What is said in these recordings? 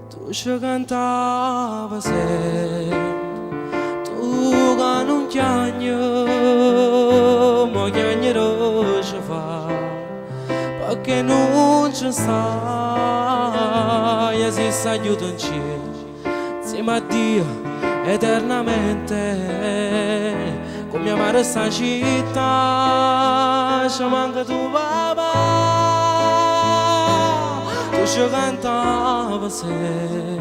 Tu ci cantavi sempre, tu che non chiagni, ma chiagnerò ci fa, perché non ci stai, e si sta aiuto in cielo, insieme a Dio eternamente, con mia madre sta città, ci manca tu papà. Tu ci cantavi sempre,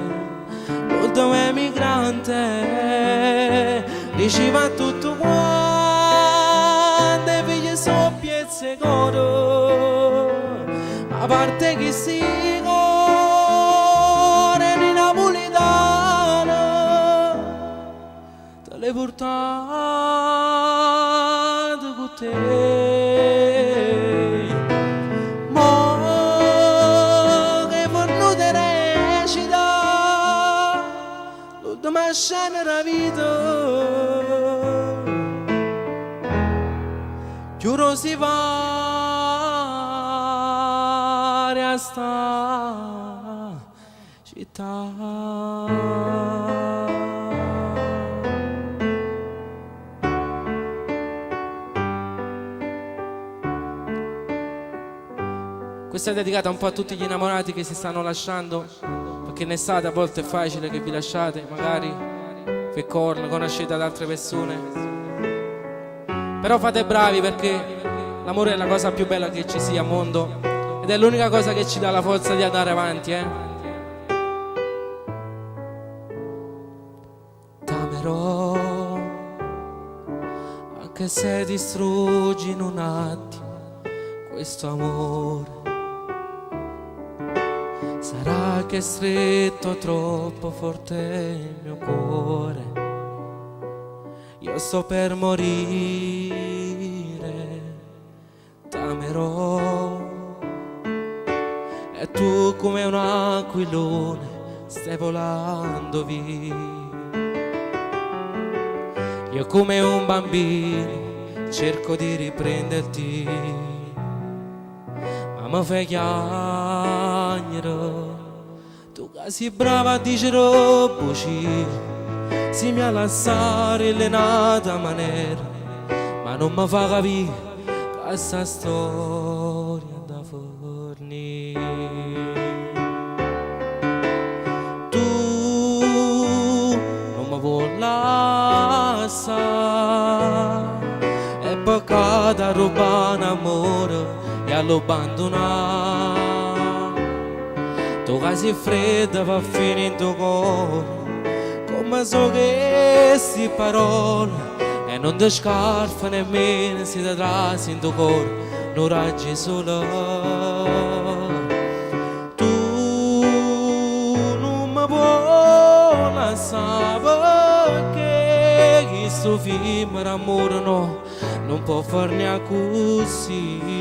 l'ultimo emigrante, diceva tutto quanto, i figli sono piezze coro, a parte che si cuore di napolitano, te le portate con te. Ma scena la vita giuro si va a sta città. Questa è dedicata un po' a tutti gli innamorati che si stanno lasciando, perché in estate a volte è facile che vi lasciate, magari per corno, conoscete ad altre persone. Però fate bravi, perché l'amore è la cosa più bella che ci sia al mondo ed è l'unica cosa che ci dà la forza di andare avanti, T'amerò anche se distruggi in un attimo questo amore. Sarà che è stretto troppo forte il mio cuore, io sto per morire, t'amerò e tu come un aquilone stai volando via. Io come un bambino cerco di riprenderti, ma mi fai chiagnere. Tu che sei brava a dire bugie, si mi ha lasciato le nata maniera, ma non mi fa capire che questa storia da fornire. Tu non mi vuoi lasciare, è peccato rubare un amore e all'abbandonare. Tu che sei fredda va finendo cuore, come so che sti parole e non ti scarfa nemmeno se ti trasi in tuo cuore, non raggi solo. Tu non mi puoi lasciare, perché questo film d'amore no, non può farne così.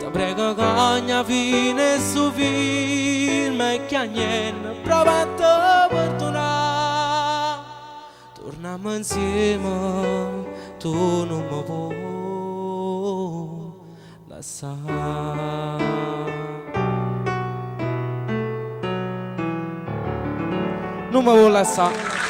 Prego che ogni fine su film e che niente prova a te perdonare. Torniamo insieme, tu non mi puoi lasciare. Non mi vuoi lasciare.